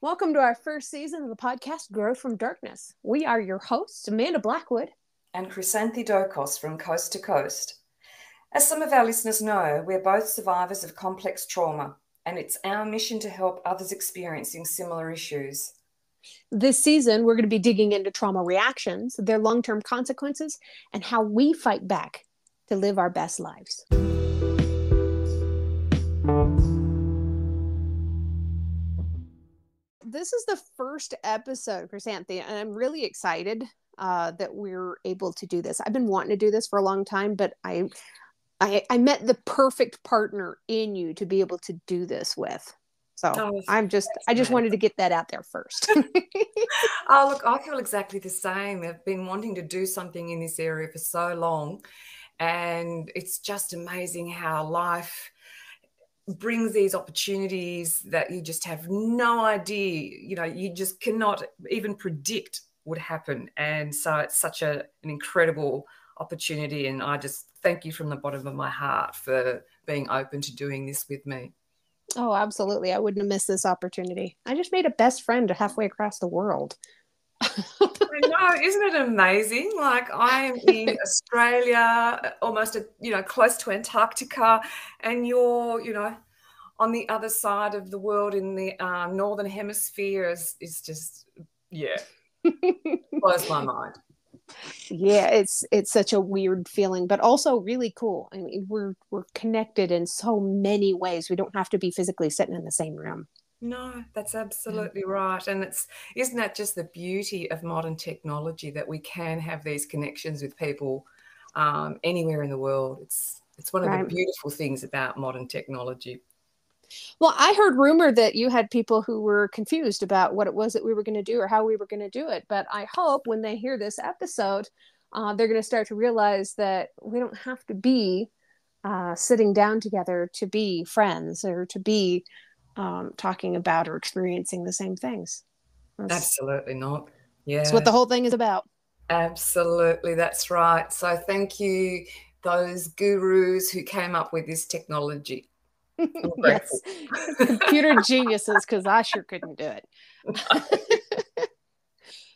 Welcome to our first season of the podcast, Grow from Darkness. We are your hosts, Amanda Blackwood and Hrisanthi Dokos from Coast to Coast. As some of our listeners know, we're both survivors of complex trauma, and it's our mission to help others experiencing similar issues. This season, we're going to be digging into trauma reactions, their long-term consequences, and how we fight back to live our best lives. This is the first episode, Hrisanthi, and I'm really excited that we're able to do this. I've been wanting to do this for a long time, but I met the perfect partner in you to be able to do this with. So I just wanted to get that out there first. Oh, look, I feel exactly the same. I've been wanting to do something in this area for so long, and it's just amazing how life brings these opportunities that you just have no idea, you just cannot even predict would happen. And so it's such an incredible opportunity, and I just thank you from the bottom of my heart for being open to doing this with me. Oh, absolutely. I wouldn't have missed this opportunity. I just made a best friend halfway across the world. I know, isn't it amazing? Like, I am in Australia, almost close to Antarctica, and you're on the other side of the world in the northern hemisphere. Is just blows my mind. Yeah, it's such a weird feeling, but also really cool. I mean, we're connected in so many ways. We don't have to be physically sitting in the same room. No, that's absolutely right. And isn't that just the beauty of modern technology, that we can have these connections with people anywhere in the world? It's one of the beautiful things about modern technology. Well, I heard rumor that you had people who were confused about what it was that we were going to do or how we were going to do it. But I hope when they hear this episode, they're going to start to realize that we don't have to be sitting down together to be friends or to be talking about or experiencing the same things. Absolutely not. Yeah. That's what the whole thing is about. Absolutely. That's right. So thank you, those gurus who came up with this technology. Yes, computer geniuses, because I sure couldn't do it. No.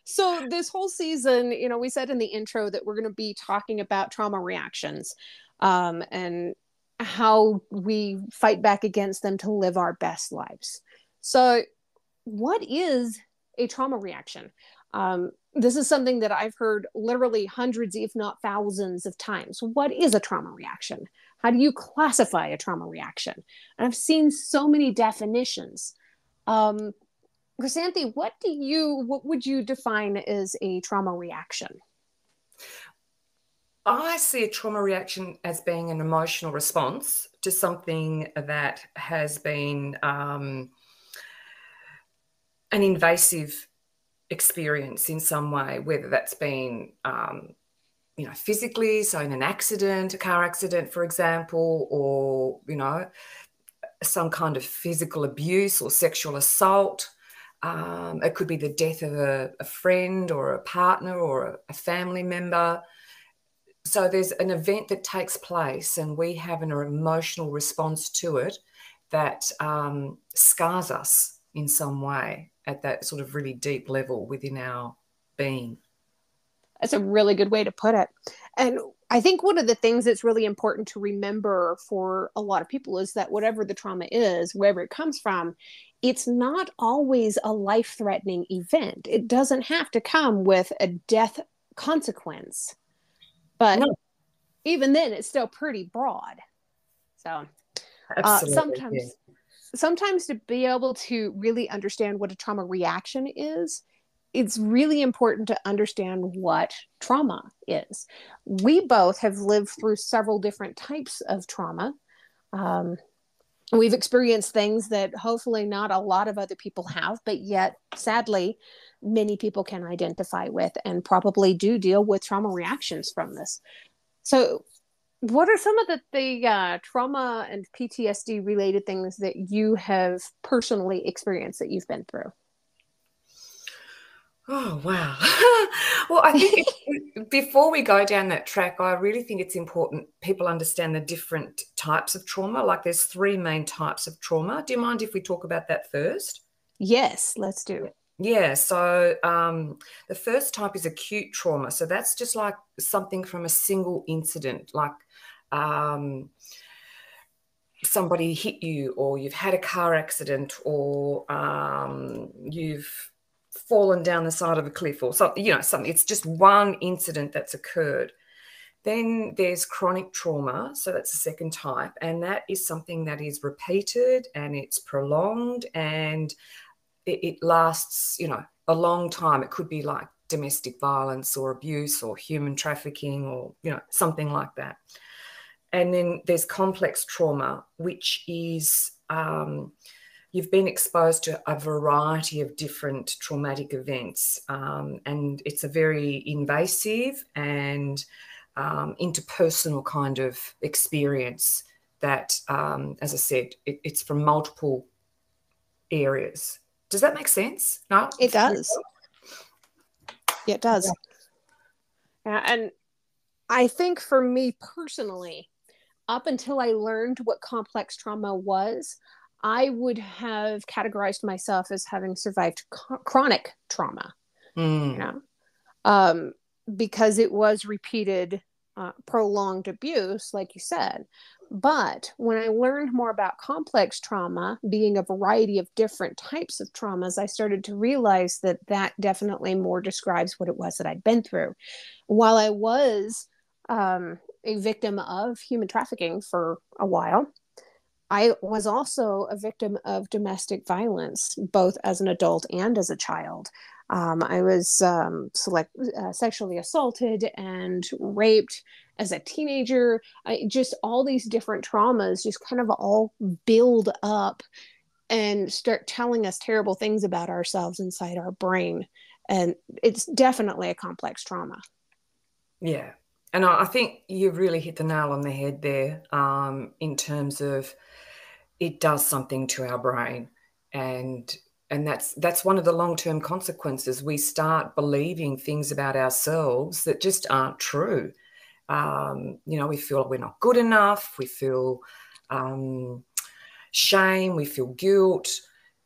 So this whole season, we said in the intro that we're going to be talking about trauma reactions and how we fight back against them to live our best lives. So what is a trauma reaction? This is something that I've heard literally hundreds, if not thousands of times. What is a trauma reaction? How do you classify a trauma reaction? And I've seen so many definitions. Hrisanthi, what would you define as a trauma reaction? I see a trauma reaction as being an emotional response to something that has been an invasive experience in some way, whether that's been physically, so in an accident, a car accident, for example, or some kind of physical abuse or sexual assault. It could be the death of a friend or a partner or a family member. So there's an event that takes place and we have an emotional response to it that scars us in some way at that sort of really deep level within our being. That's a really good way to put it. And I think one of the things that's really important to remember for a lot of people is that whatever the trauma is, wherever it comes from, it's not always a life-threatening event. It doesn't have to come with a death consequence. But even then, it's still pretty broad. So sometimes to be able to really understand what a trauma reaction is, it's really important to understand what trauma is. We both have lived through several different types of trauma. We've experienced things that hopefully not a lot of other people have, but yet, sadly, many people can identify with and probably do deal with trauma reactions from this. So what are some of the trauma and PTSD related things that you have personally experienced that you've been through? Oh, wow. Well, I think before we go down that track, I really think it's important people understand the different types of trauma. Like there's 3 main types of trauma. Do you mind if we talk about that first? Yes, let's do. Yeah, so the first type is acute trauma. So that's just like something from a single incident, like somebody hit you, or you've had a car accident, or you've fallen down the side of a cliff, or something, something. It's just one incident that's occurred. Then there's chronic trauma. So that's the second type. And that is something that is repeated and it's prolonged and it lasts, a long time. It could be like domestic violence or abuse or human trafficking or, something like that. And then there's complex trauma, which is you've been exposed to a variety of different traumatic events. And it's a very invasive and interpersonal kind of experience that, as I said, it's from multiple areas. Does that make sense? No? It does. It does. Yeah, and I think for me personally, up until I learned what complex trauma was, I would have categorized myself as having survived chronic trauma, because it was repeated, prolonged abuse, like you said. But when I learned more about complex trauma being a variety of different types of traumas, I started to realize that that definitely more describes what it was that I'd been through. While I was a victim of human trafficking for a while, I was also a victim of domestic violence, both as an adult and as a child. I was sexually assaulted and raped as a teenager. Just all these different traumas just kind of all build up and start telling us terrible things about ourselves inside our brain. And it's definitely a complex trauma. Yeah. And I think you've really hit the nail on the head there, in terms of it does something to our brain. And that's one of the long-term consequences. We start believing things about ourselves that just aren't true. We feel we're not good enough. We feel shame. We feel guilt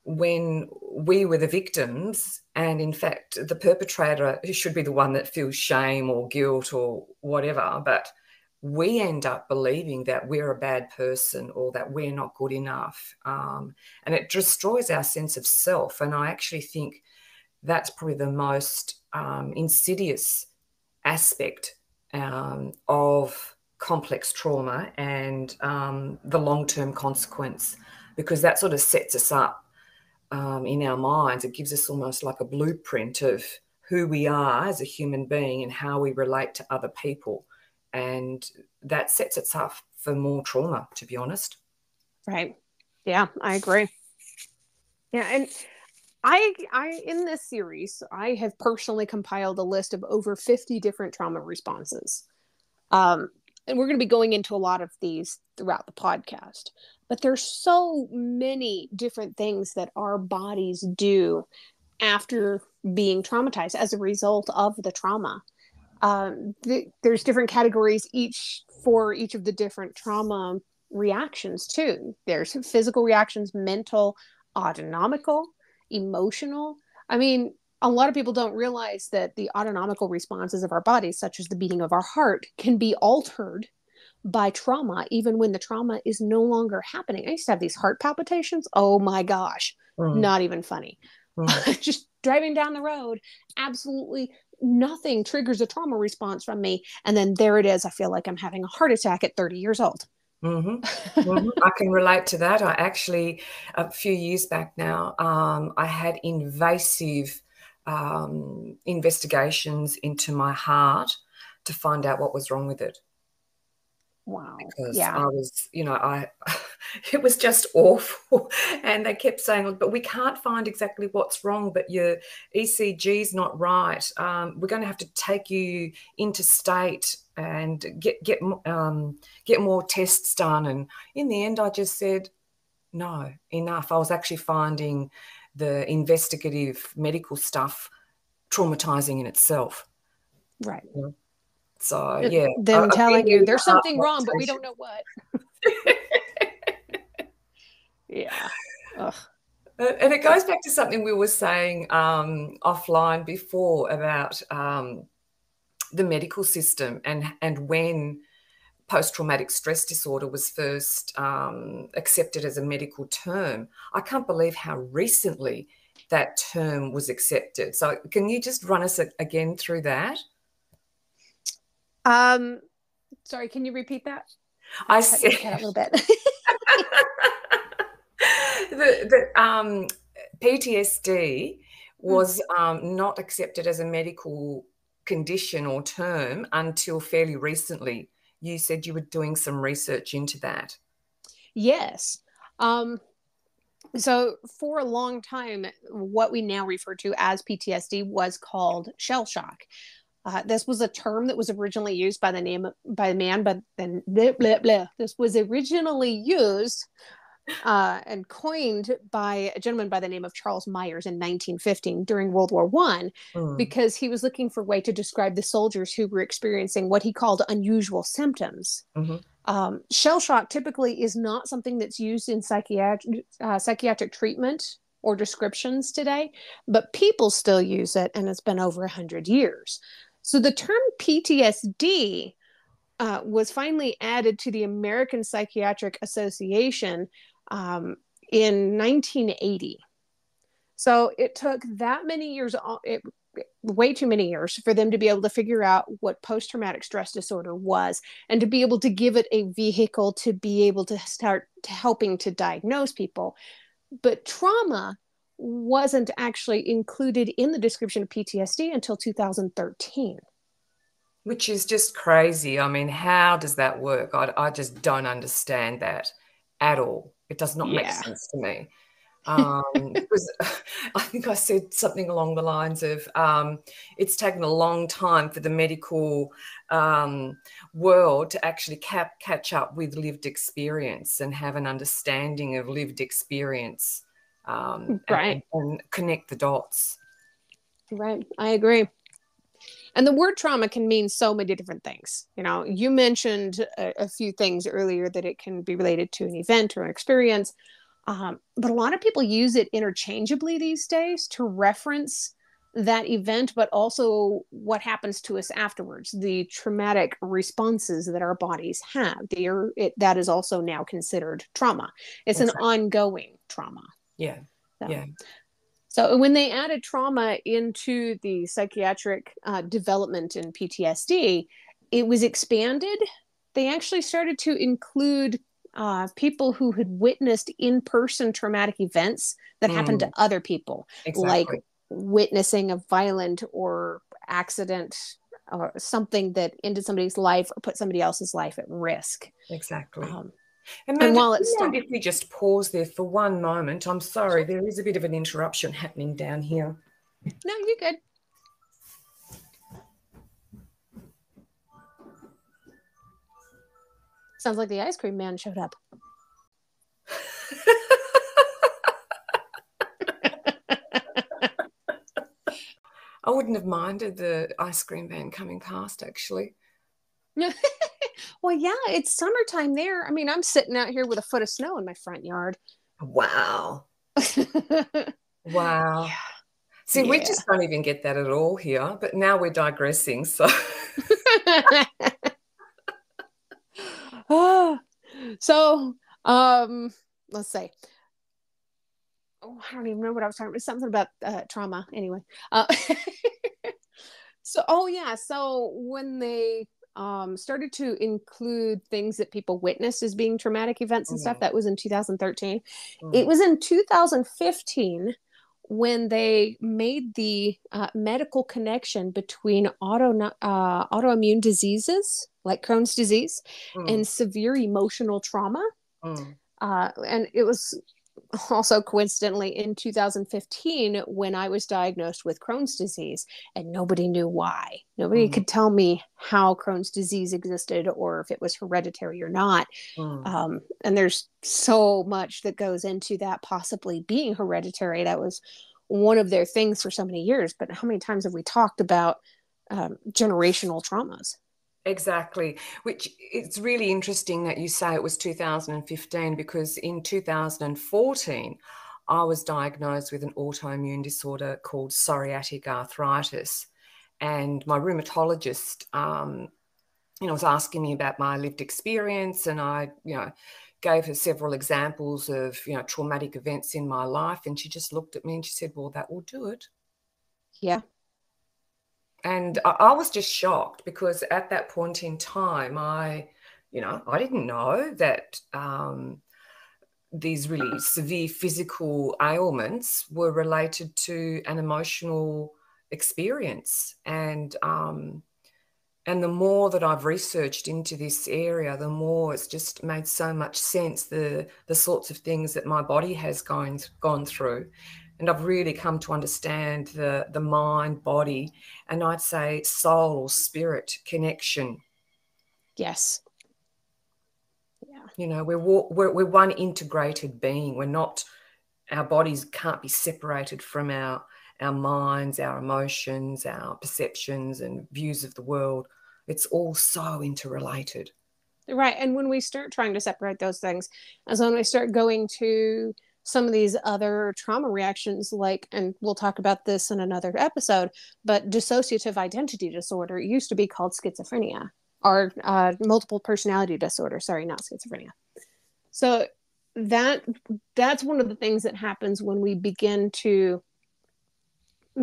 when we were the victims. And in fact, the perpetrator should be the one that feels shame or guilt or whatever. But we end up believing that we're a bad person or that we're not good enough. And it destroys our sense of self. And I actually think that's probably the most insidious aspect of complex trauma and the long-term consequence, because that sort of sets us up in our minds. It gives us almost like a blueprint of who we are as a human being and how we relate to other people. And that sets us up for more trauma, to be honest. Right. Yeah, I agree. Yeah, and I in this series, I have personally compiled a list of over 50 different trauma responses. And we're going to be going into a lot of these throughout the podcast. But there's so many different things that our bodies do after being traumatized as a result of the trauma. There's different categories for each of the different trauma reactions too. There's physical reactions, mental, autonomical, emotional. I mean, a lot of people don't realize that the autonomical responses of our bodies, such as the beating of our heart, can be altered by trauma, even when the trauma is no longer happening. I used to have these heart palpitations. Oh my gosh, not even funny. Just driving down the road, absolutely nothing triggers a trauma response from me. And then there it is. I feel like I'm having a heart attack at 30 years old. I can relate to that. I actually, a few years back now, I had invasive investigations into my heart to find out what was wrong with it. Wow. Because I was, it was just awful. And they kept saying, but we can't find exactly what's wrong, but your ECG is not right. We're going to have to take you interstate and get more tests done. And in the end, I just said, no, enough. I was actually finding the investigative medical stuff traumatizing in itself. Right. So, yeah. Them telling you there's something wrong, but we don't know what. Yeah. Ugh. And it goes back to something we were saying offline before about the medical system and when post-traumatic stress disorder was first accepted as a medical term. I can't believe how recently that term was accepted. So can you just run us again through that? Sorry, can you repeat that? I said cut a little bit. the PTSD was not accepted as a medical condition or term until fairly recently. You said you were doing some research into that. Yes. So for a long time, what we now refer to as PTSD was called shell shock. This was a term that was originally used by a man, but then this was originally used and coined by a gentleman by the name of Charles Myers in 1915 during World War I, because he was looking for a way to describe the soldiers who were experiencing what he called unusual symptoms. Shell shock typically is not something that's used in psychiatric treatment or descriptions today, but people still use it, and it's been over 100 years. So the term PTSD was finally added to the American Psychiatric Association in 1980. So it took that many years, way too many years, for them to be able to figure out what post-traumatic stress disorder was and to be able to give it a vehicle to be able to start helping to diagnose people. But trauma wasn't actually included in the description of PTSD until 2013. Which is just crazy. I mean, how does that work? I just don't understand that at all. It does not make sense to me. Because I think I said something along the lines of it's taken a long time for the medical world to actually catch up with lived experience and have an understanding of lived experience and connect the dots. Right. I agree. And the word trauma can mean so many different things. You know, you mentioned a few things earlier that it can be related to an event or an experience. But a lot of people use it interchangeably these days to reference that event, but also what happens to us afterwards, the traumatic responses that our bodies have. That is also now considered trauma. It's an ongoing trauma. Yeah. Yeah. So when they added trauma into the psychiatric development in PTSD, it was expanded. They actually started to include people who had witnessed in-person traumatic events that happened to other people, like witnessing a violent or accident or something that ended somebody's life or put somebody else's life at risk. Exactly. And while it's if we just pause there for one moment, I'm sorry, there is a bit of an interruption happening down here. No, you're good. Sounds like the ice cream man showed up. I wouldn't have minded the ice cream van coming past, actually. Well, yeah, it's summertime there. I mean, I'm sitting out here with a foot of snow in my front yard. Wow. Wow. Yeah. See, we just don't even get that at all here, but now we're digressing, so. So, let's say, I don't even know what I was talking about. Something about trauma anyway. So when they started to include things that people witnessed as being traumatic events and stuff, that was in 2013. It was in 2015 when they made the medical connection between autoimmune diseases like Crohn's disease and severe emotional trauma. And it was also coincidentally in 2015 when I was diagnosed with Crohn's disease, and nobody knew why. Nobody could tell me how Crohn's disease existed or if it was hereditary or not. And there's so much that goes into that possibly being hereditary. That was one of their things for so many years. But how many times have we talked about generational traumas? Exactly, which it's really interesting that you say it was 2015, because in 2014, I was diagnosed with an autoimmune disorder called psoriatic arthritis. And my rheumatologist, was asking me about my lived experience, and I, gave her several examples of, traumatic events in my life. And she just looked at me and she said, well, that will do it. Yeah. And I was just shocked, because at that point in time, I didn't know that these really severe physical ailments were related to an emotional experience. And the more that I've researched into this area, the more it's just made so much sense, the sorts of things that my body has gone through. And I've really come to understand the mind, body, and I'd say soul or spirit connection. Yes. Yeah. We're one integrated being. We're not, our bodies can't be separated from our minds, our emotions, our perceptions and views of the world. It's all so interrelated. Right. And when we start trying to separate those things, as when we start going to some of these other trauma reactions, like, and we'll talk about this in another episode, but dissociative identity disorder used to be called schizophrenia, or multiple personality disorder. Sorry, not schizophrenia. So that's one of the things that happens when we begin to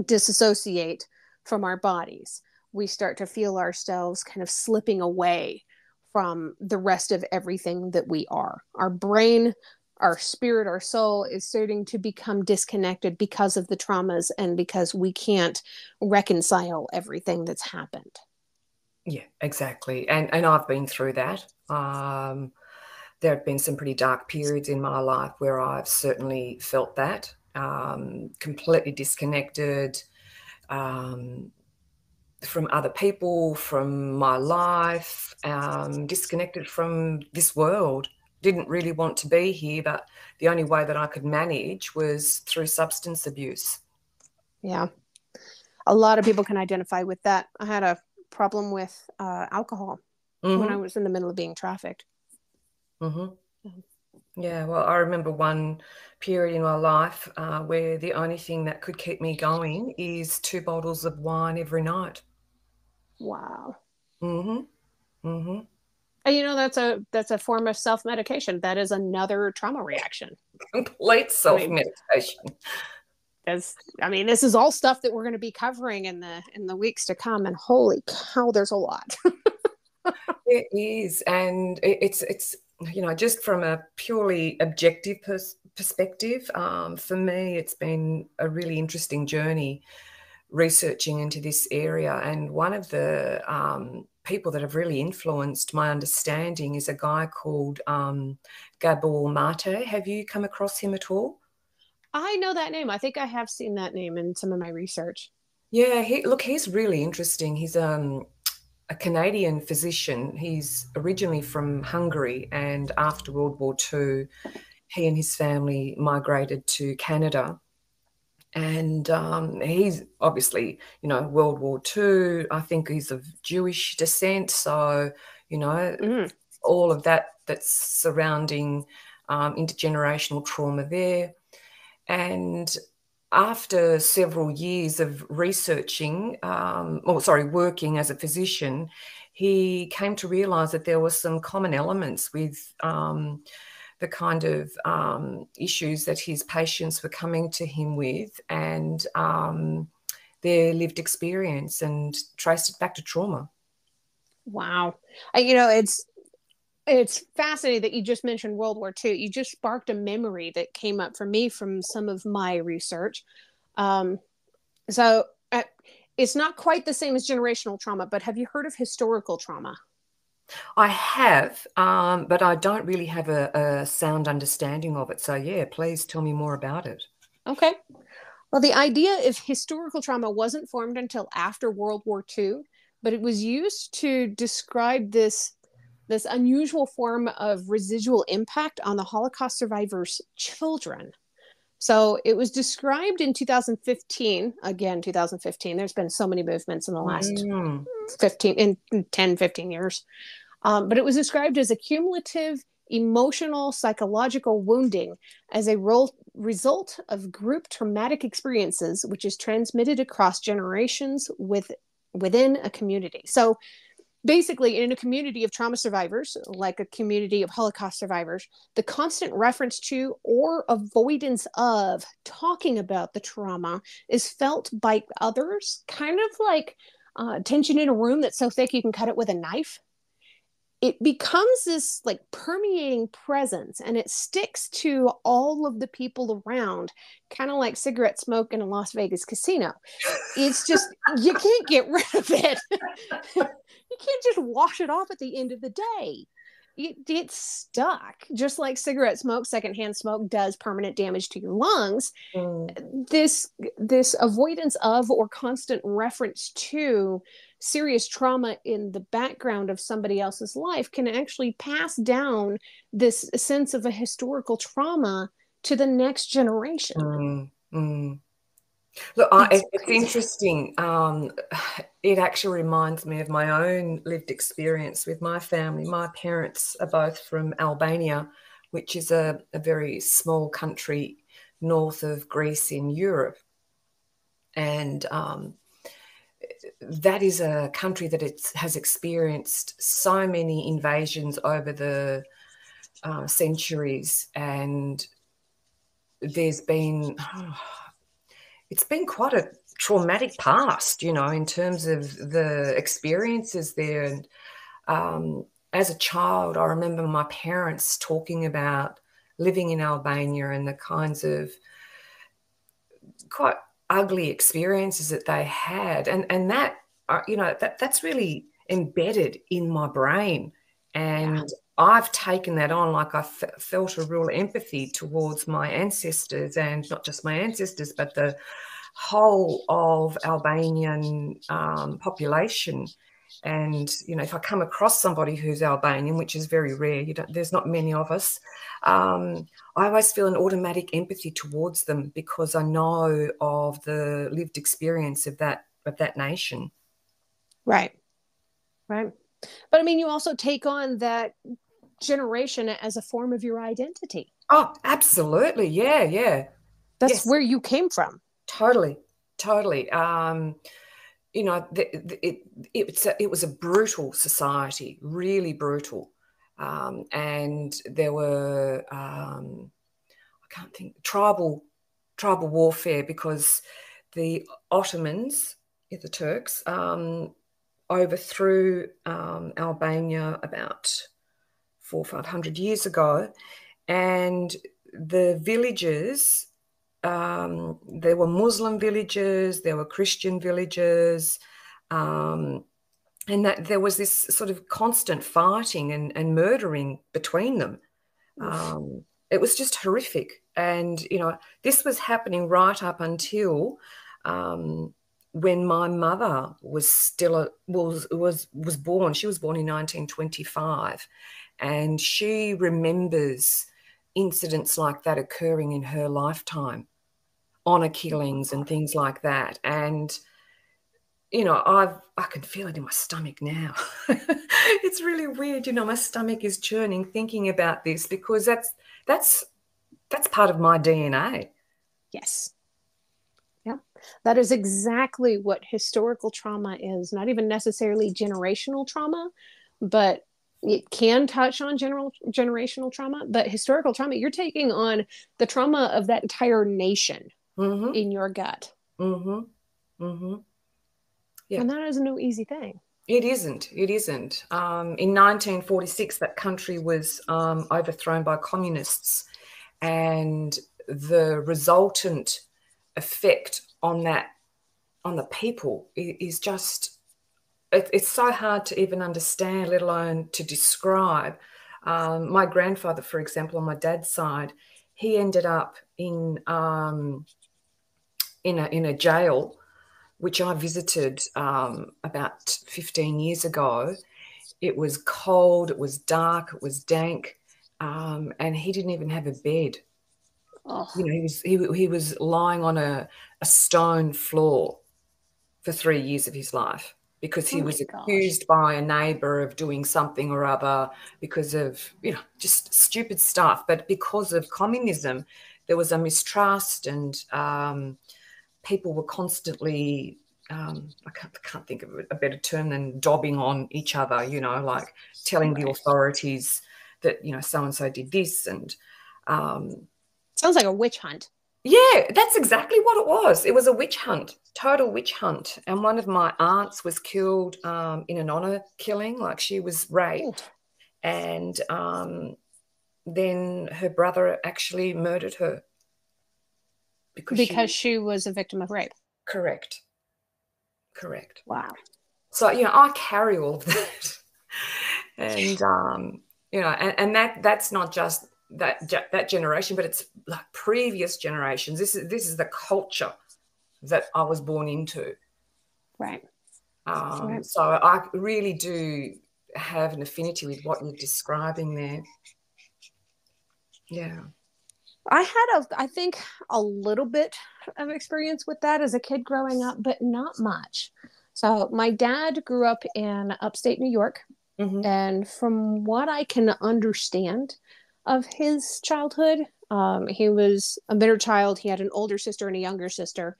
disassociate from our bodies. We start to feel ourselves kind of slipping away from the rest of everything that we are. Our brain, our spirit, our soul is starting to become disconnected because of the traumas and because we can't reconcile everything that's happened. Yeah, exactly. And I've been through that. There have been some pretty dark periods in my life where I've certainly felt that, completely disconnected from other people, from my life, disconnected from this world. Didn't really want to be here, but the only way that I could manage was through substance abuse. Yeah. A lot of people can identify with that. I had a problem with alcohol when I was in the middle of being trafficked. Yeah, well, I remember one period in my life where the only thing that could keep me going is 2 bottles of wine every night. Wow. And that's a form of self-medication. That is another trauma reaction. Complete self-medication. This is all stuff that we're going to be covering in the weeks to come, and holy cow, there's a lot. It is, and it's just from a purely objective perspective, for me, it's been a really interesting journey researching into this area. And one of the people that have really influenced my understanding is a guy called Gabor Mate. Have you come across him at all? I know that name. I think I have seen that name in some of my research. Yeah, he's really interesting. He's a Canadian physician. He's originally from Hungary, and after World War II, he and his family migrated to Canada. And he's obviously, World War II, I think he's of Jewish descent. So, all of that's surrounding intergenerational trauma there. And after several years of researching, working as a physician, he came to realize that there were some common elements with the kind of issues that his patients were coming to him with, and their lived experience, and traced it back to trauma. Wow. It's fascinating that you just mentioned World War II. You just sparked a memory that came up for me from some of my research. So it's not quite the same as generational trauma, but have you heard of historical trauma? I have, but I don't really have a sound understanding of it. So, yeah, please tell me more about it. Okay. Well, the idea of historical trauma wasn't formed until after World War II, but it was used to describe this unusual form of residual impact on the Holocaust survivors' children. So it was described in 2015. Again, 2015. There's been so many movements in the last 10, 15 years. But it was described as a cumulative emotional, psychological wounding as a result of group traumatic experiences, which is transmitted across generations within a community. So basically, in a community of trauma survivors, like a community of Holocaust survivors, the constant reference to or avoidance of talking about the trauma is felt by others, kind of like tension in a room that's so thick you can cut it with a knife. It becomes this like permeating presence, and it sticks to all of the people around, kind of like cigarette smoke in a Las Vegas casino. It's just, you can't get rid of it. You can't just wash it off at the end of the day. It's stuck, just like cigarette smoke, secondhand smoke does permanent damage to your lungs. This avoidance of or constant reference to serious trauma in the background of somebody else's life can actually pass down this sense of a historical trauma to the next generation. Look, it's interesting. It actually reminds me of my own lived experience with my family. My parents are both from Albania, which is a very small country north of Greece in Europe. And that is a country that has experienced so many invasions over the centuries. And there's been... it's been quite a traumatic past, you know, in terms of the experiences there. And as a child, I remember my parents talking about living in Albania and the kinds of quite ugly experiences that they had. And that, you know, that's really embedded in my brain. And I've taken that on, like I felt a real empathy towards my ancestors, and not just my ancestors, but the whole of Albanian population. And, you know, if I come across somebody who's Albanian, which is very rare, there's not many of us, I always feel an automatic empathy towards them because I know of the lived experience of that nation. Right. But I mean, you also take on that generation as a form of your identity. Oh, absolutely. Yeah. That's where you came from. Totally. You know, it was a brutal society, really brutal. And there were, I can't think, tribal warfare, because the Ottomans, the Turks, overthrew Albania about 400 or 500 years ago, and the villages, there were Muslim villages, there were Christian villages, and that there was this sort of constant fighting and murdering between them. It was just horrific. And, you know, this was happening right up until when my mother was still was born. She was born in 1925, and she remembers incidents like that occurring in her lifetime, honor killings and things like that. And, you know, I can feel it in my stomach now. It's really weird, you know, my stomach is churning thinking about this, because that's part of my DNA. Yes. Yeah. That is exactly what historical trauma is. Not even necessarily generational trauma, but it can touch on generational trauma. But historical trauma, you're taking on the trauma of that entire nation in your gut. Yeah. And that is no easy thing. It isn't. In 1946, that country was overthrown by communists, and the resultant effect on the people is just, it's so hard to even understand, let alone to describe. My grandfather, for example, on my dad's side, he ended up in a jail, which I visited about 15 years ago. It was cold, it was dark, it was dank, and he didn't even have a bed. Oh. You know, he was lying on a stone floor for 3 years of his life. because Oh he my was gosh. accused by a neighbour of doing something or other because of, just stupid stuff. But because of communism, there was a mistrust, and people were constantly, I can't think of a better term than dobbing on each other, like telling the Right. authorities that, so-and-so did this. And Sounds like a witch hunt. yeah, that's exactly what it was. It was a witch hunt, total witch hunt. And one of my aunts was killed in an honour killing, like she was Ooh. raped. And then her brother actually murdered her because Because she was a victim of rape. correct, correct. Wow. So, I carry all of that. And, and that's not just that generation, but it's like previous generations. This is the culture that I was born into. Right. Right. So I really do have an affinity with what you're describing there. Yeah. I had I think a little bit of experience with that as a kid growing up, but not much. So my dad grew up in upstate New York, Mm-hmm. and from what I can understand of his childhood, he was a middle child. He had an older sister and a younger sister,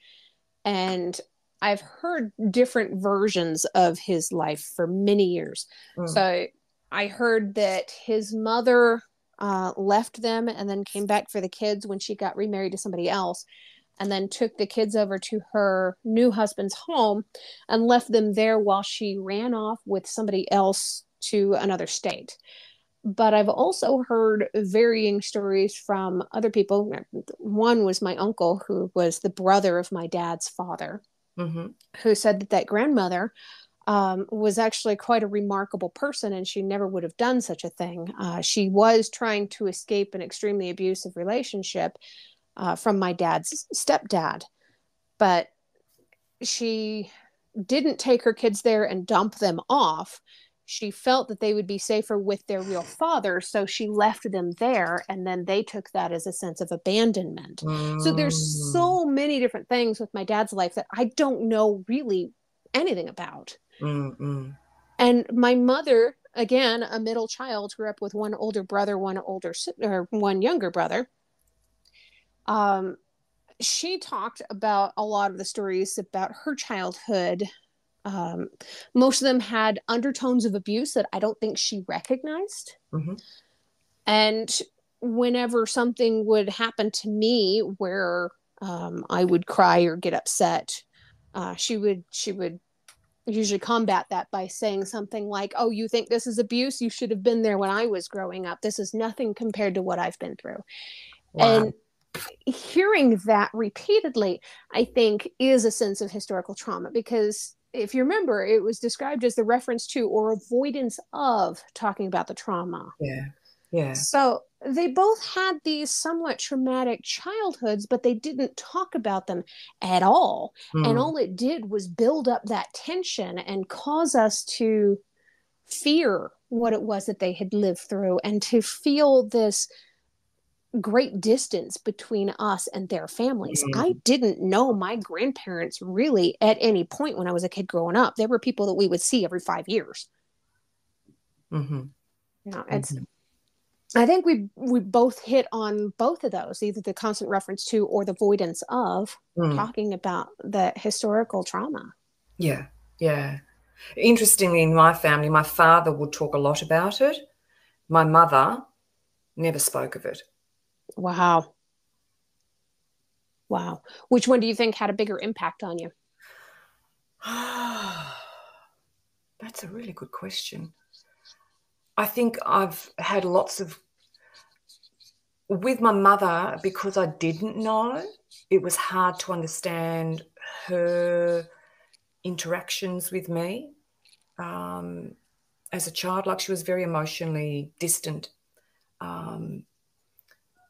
and I've heard different versions of his life for many years. Mm. So I heard that his mother left them and then came back for the kids when she got remarried to somebody else, and then took the kids over to her new husband's home and left them there while she ran off with somebody else to another state. But I've also heard varying stories from other people. One was my uncle, who was the brother of my dad's father, Mm-hmm. who said that grandmother was actually quite a remarkable person, and she never would have done such a thing. She was trying to escape an extremely abusive relationship from my dad's stepdad, but she didn't take her kids there and dump them off. She felt that they would be safer with their real father, so she left them there, and then they took that as a sense of abandonment. So there's Mm. so many different things with my dad's life that I don't know really anything about. Mm-mm. And my mother, again, a middle child, grew up with one older brother, or one younger brother. Um, she talked about a lot of the stories about her childhood. Um, Most of them had undertones of abuse that I don't think she recognized. Mm-hmm. And whenever something would happen to me where I would cry or get upset, she would usually combat that by saying something like, "Oh, you think this is abuse? You should have been there when I was growing up. This is nothing compared to what I've been through." Wow. And hearing that repeatedly, I think, is a sense of historical trauma, because if you remember, it was described as the reference to or avoidance of talking about the trauma. Yeah. Yeah. So they both had these somewhat traumatic childhoods, but they didn't talk about them at all. And Mm. all it did was build up that tension and cause us to fear what it was that they had lived through, and to feel this great distance between us and their families. I Mm. didn't know my grandparents really at any point when I was a kid growing up. There were people that we would see every 5 years. Mm-hmm. It's Mm-hmm. I think we both hit on both of those, either the constant reference to or the avoidance of Mm. talking about the historical trauma. Yeah. Yeah. Interestingly, in my family, my father would talk a lot about it. My mother never spoke of it. Wow. Wow. Which one do you think had a bigger impact on you? That's a really good question. I think I've had lots of, with my mother, because I didn't know, it was hard to understand her interactions with me as a child. Like, she was very emotionally distant.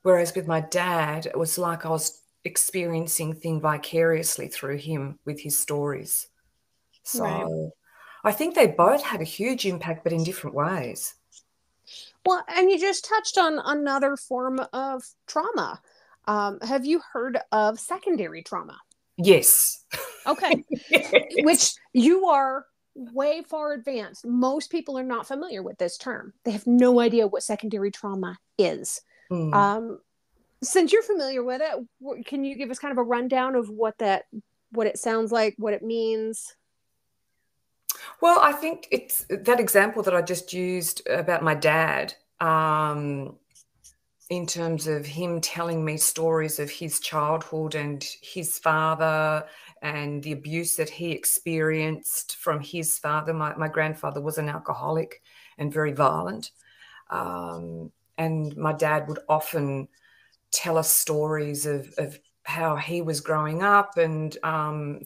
Whereas with my dad, it was like I was experiencing things vicariously through him with his stories. Right. So I think they both had a huge impact, but in different ways. Well, and you just touched on another form of trauma. Have you heard of secondary trauma? Yes. Okay. Yes. Which you are way far advanced. Most people are not familiar with this term. They have no idea what secondary trauma is. Since you're familiar with it, can you give us kind of a rundown of what it sounds like, what it means? Well, I think it's that example that I just used about my dad, in terms of him telling me stories of his childhood and his father and the abuse that he experienced from his father. My grandfather was an alcoholic and very violent. And my dad would often tell us stories of how he was growing up and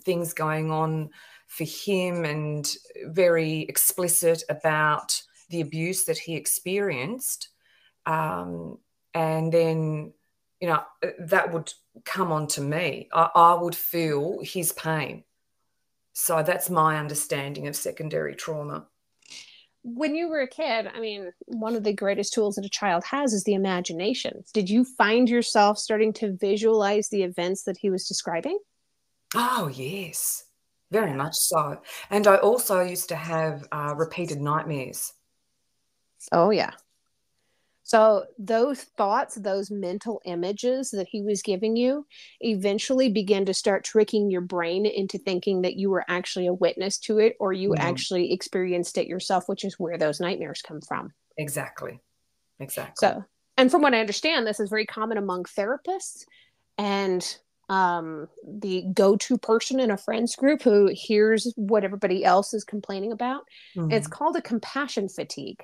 things going on for him, and very explicit about the abuse that he experienced. And then, that would come on to me. I would feel his pain. So that's my understanding of secondary trauma. When you were a kid, I mean, one of the greatest tools that a child has is the imagination. Did you find yourself starting to visualize the events that he was describing? Oh, yes, very much so. And I also used to have repeated nightmares. Oh, yeah. So those thoughts, those mental images that he was giving you eventually begin to start tricking your brain into thinking that you were actually a witness to it, or you actually experienced it yourself, which is where those nightmares come from. Exactly. So, and from what I understand, this is very common among therapists and the go-to person in a friends group who hears what everybody else is complaining about. It's called a compassion fatigue.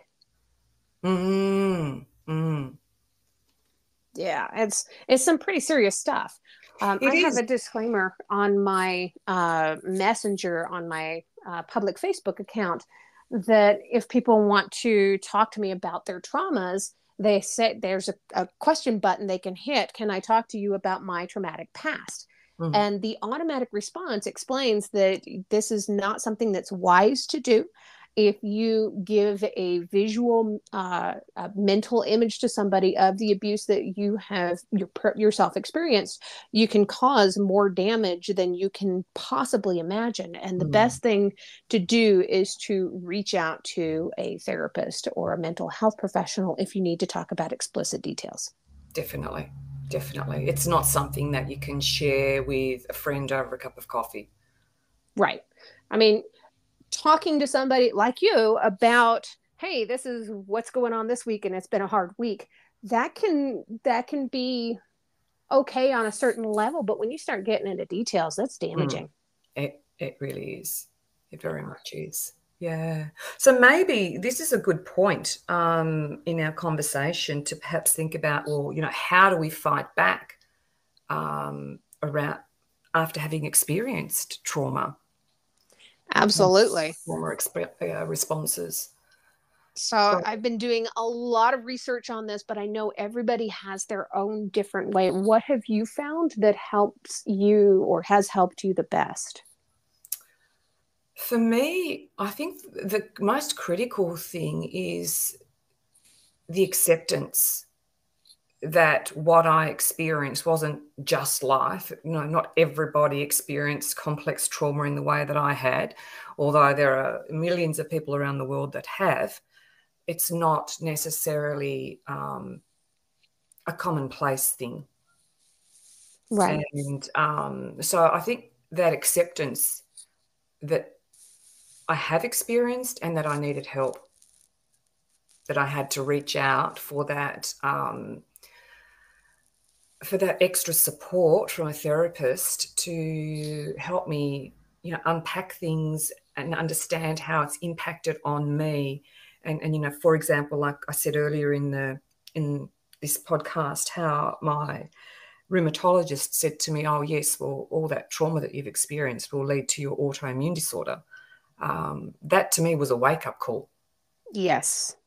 Yeah, it's some pretty serious stuff. I have a disclaimer on my messenger on my public Facebook account that if people want to talk to me about their traumas, they say there's a question button they can hit. Can I talk to you about my traumatic past? And the automatic response explains that this is not something that's wise to do. If you give a visual, a mental image to somebody of the abuse that you have yourself experienced, you can cause more damage than you can possibly imagine. And the best thing to do is to reach out to a therapist or a mental health professional if you need to talk about explicit details. Definitely. It's not something that you can share with a friend over a cup of coffee. Right. I mean, talking to somebody like you about, hey, this is what's going on this week and it's been a hard week, that can be okay on a certain level, but when you start getting into details, that's damaging. It really is. It very much is. Yeah. So maybe this is a good point in our conversation to perhaps think about, well, how do we fight back around after having experienced trauma? Absolutely. Trauma responses. So I've been doing a lot of research on this, but I know everybody has their own different way. What have you found that helps you or has helped you the best? For me, I think the most critical thing is the acceptance that what I experienced wasn't just life. Not everybody experienced complex trauma in the way that I had, although there are millions of people around the world that have. It's not necessarily a commonplace thing. Right. And so I think that acceptance that I have experienced and that I needed help, that I had to reach out for that extra support from a therapist to help me, unpack things and understand how it's impacted on me. And for example, like I said earlier in this podcast, how my rheumatologist said to me, oh, yes, well, all that trauma that you've experienced will lead to your autoimmune disorder. That to me was a wake-up call. Yes.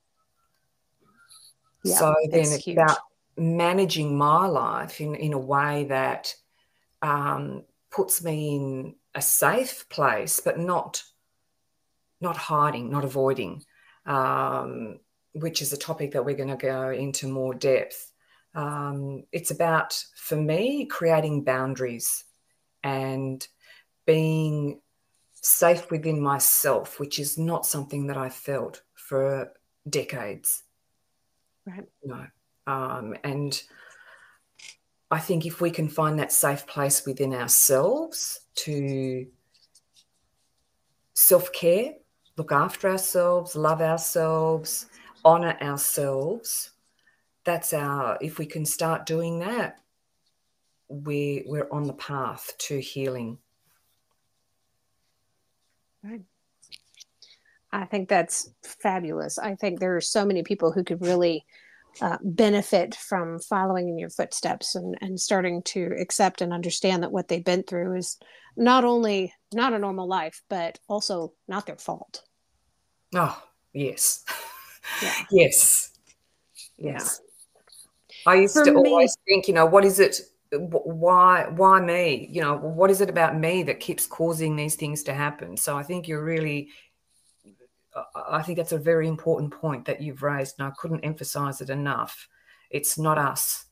Yeah, so then it's huge. About managing my life in a way that puts me in a safe place, but not hiding, not avoiding, which is a topic that we're going to go into more depth. It's about, for me, creating boundaries and being safe within myself, which is not something that I felt for decades. Right. No. And I think if we can find that safe place within ourselves to self-care, look after ourselves, love ourselves, honour ourselves, if we can start doing that, we're on the path to healing. Right. I think that's fabulous. I think there are so many people who could really benefit from following in your footsteps and starting to accept and understand that what they've been through is not only not a normal life, but also not their fault. Oh, yes. Yeah. Yes. Yeah. Yes. I used For to me, always think, what is it? Why me? What is it about me that keeps causing these things to happen? So I think I think that's a very important point that you've raised, and I couldn't emphasize it enough. It's not us.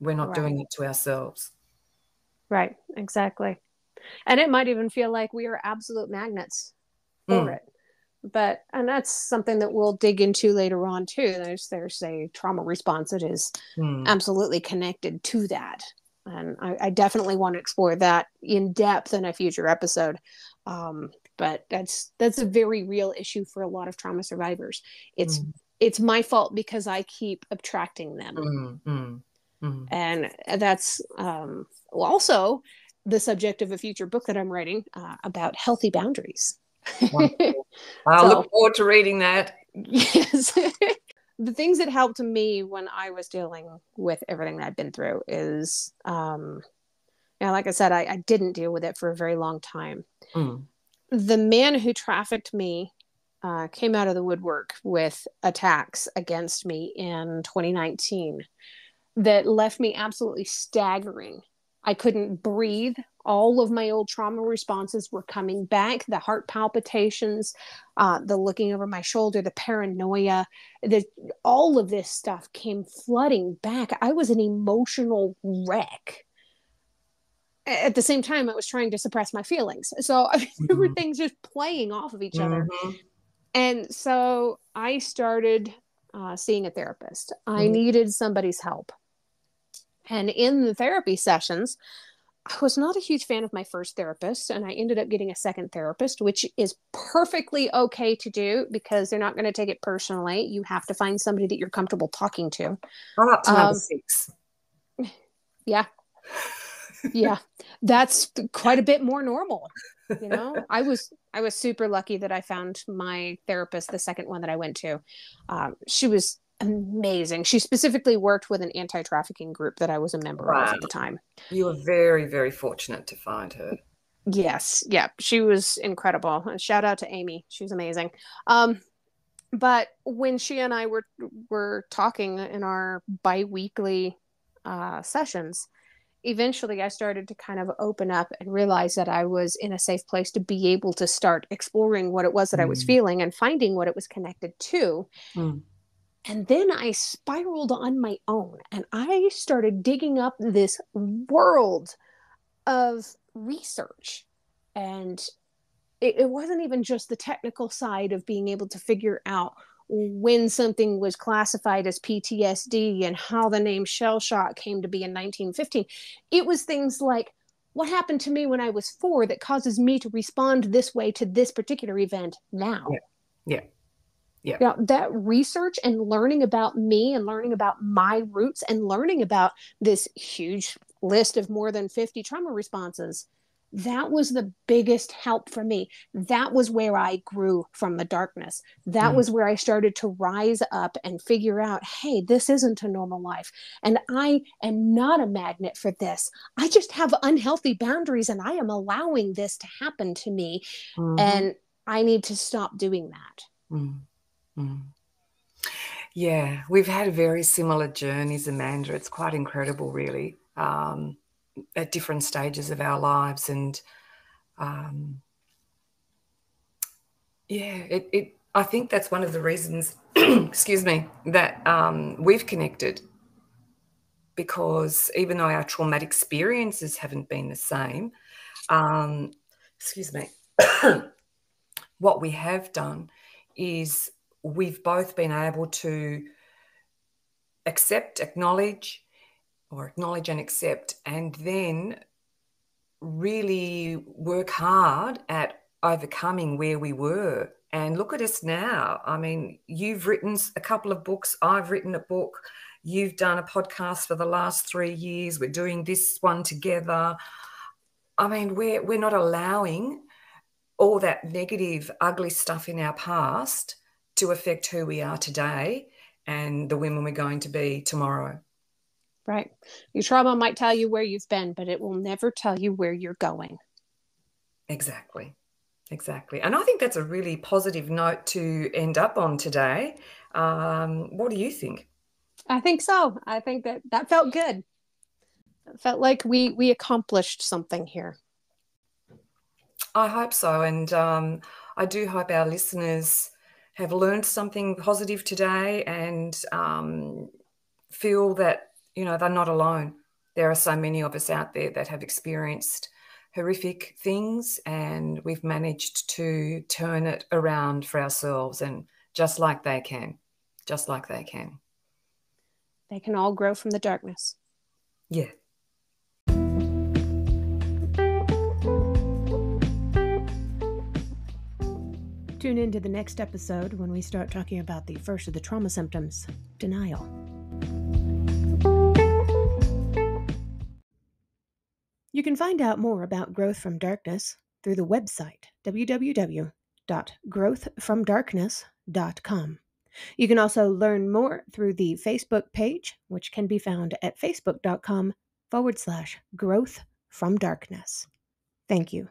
We're not right, doing it to ourselves. right, exactly. And it might even feel like we are absolute magnets for Mm, it. And that's something that we'll dig into later on too. There's a trauma response that is mm, absolutely connected to that. And I definitely want to explore that in depth in a future episode. But that's a very real issue for a lot of trauma survivors. It's mm, it's my fault because I keep attracting them. mm, mm, mm. And that's also the subject of a future book that I'm writing about healthy boundaries. Wonderful. I So look forward to reading that. yes. The things that helped me when I was dealing with everything that I've been through is, like I said, I didn't deal with it for a very long time. Mm, The man who trafficked me came out of the woodwork with attacks against me in 2019 that left me absolutely staggering. I couldn't breathe. All of my old trauma responses were coming back, the heart palpitations, the looking over my shoulder, the paranoia, all of this stuff came flooding back. I was an emotional wreck. At the same time, I was trying to suppress my feelings. So there were mm, things just playing off of each other. mhm, And so I started seeing a therapist. I mhm. needed somebody's help. And in the therapy sessions, I was not a huge fan of my first therapist, and I ended up getting a second therapist, which is perfectly okay to do because they're not going to take it personally. You have to find somebody that you're comfortable talking to. I'm up to number Um, 6. yeah, yeah, that's quite a bit more normal. I was super lucky that I found my therapist, the second one that I went to. She was amazing. She specifically worked with an anti-trafficking group that I was a member of Wow. at the time. You were very, very fortunate to find her. Yes, yeah, she was incredible. Shout out to Amy, she was amazing. But when she and I were talking in our bi-weekly sessions, eventually I started to kind of open up and realize that I was in a safe place to be able to start exploring what it was that I was Mm, feeling and finding what it was connected to. mm, And then I spiraled on my own and I started digging up this world of research. And it wasn't even just the technical side of being able to figure out when something was classified as PTSD and how the name shell shock came to be in 1915. It was things like what happened to me when I was 4 that causes me to respond this way to this particular event now. yeah, yeah, yeah. That research and learning about me and learning about my roots and learning about this huge list of more than 50 trauma responses, that was the biggest help for me. That was where I grew from the darkness. That Mm, was where I started to rise up and figure out, hey, this isn't a normal life. And I am not a magnet for this. I just have unhealthy boundaries and I am allowing this to happen to me. mhm, And I need to stop doing that. mm, mm. Yeah, we've had very similar journeys, Amanda. It's quite incredible, really, at different stages of our lives. And um, yeah, I think that's one of the reasons, excuse me, that we've connected, because even though our traumatic experiences haven't been the same, um, excuse me, what we have done is we've both been able to acknowledge and accept, and then really work hard at overcoming where we were. And look at us now. I mean, you've written a couple of books. I've written a book. You've done a podcast for the last 3 years. We're doing this one together. I mean, we're not allowing all that negative, ugly stuff in our past to affect who we are today and the women we're going to be tomorrow. Right. Your trauma might tell you where you've been, but it will never tell you where you're going. Exactly. And I think that's a really positive note to end up on today. What do you think? I think so. I think that felt good. It felt like we accomplished something here. I hope so. And I do hope our listeners have learned something positive today and feel that, they're not alone. There are so many of us out there that have experienced horrific things, and we've managed to turn it around for ourselves, and just like they can. They can all grow from the darkness. Yeah. Tune in to the next episode when we start talking about the first of the trauma symptoms, denial. You can find out more about Growth from Darkness through the website www.growthfromdarkness.com. You can also learn more through the Facebook page, which can be found at facebook.com/growthfromdarkness. Thank you.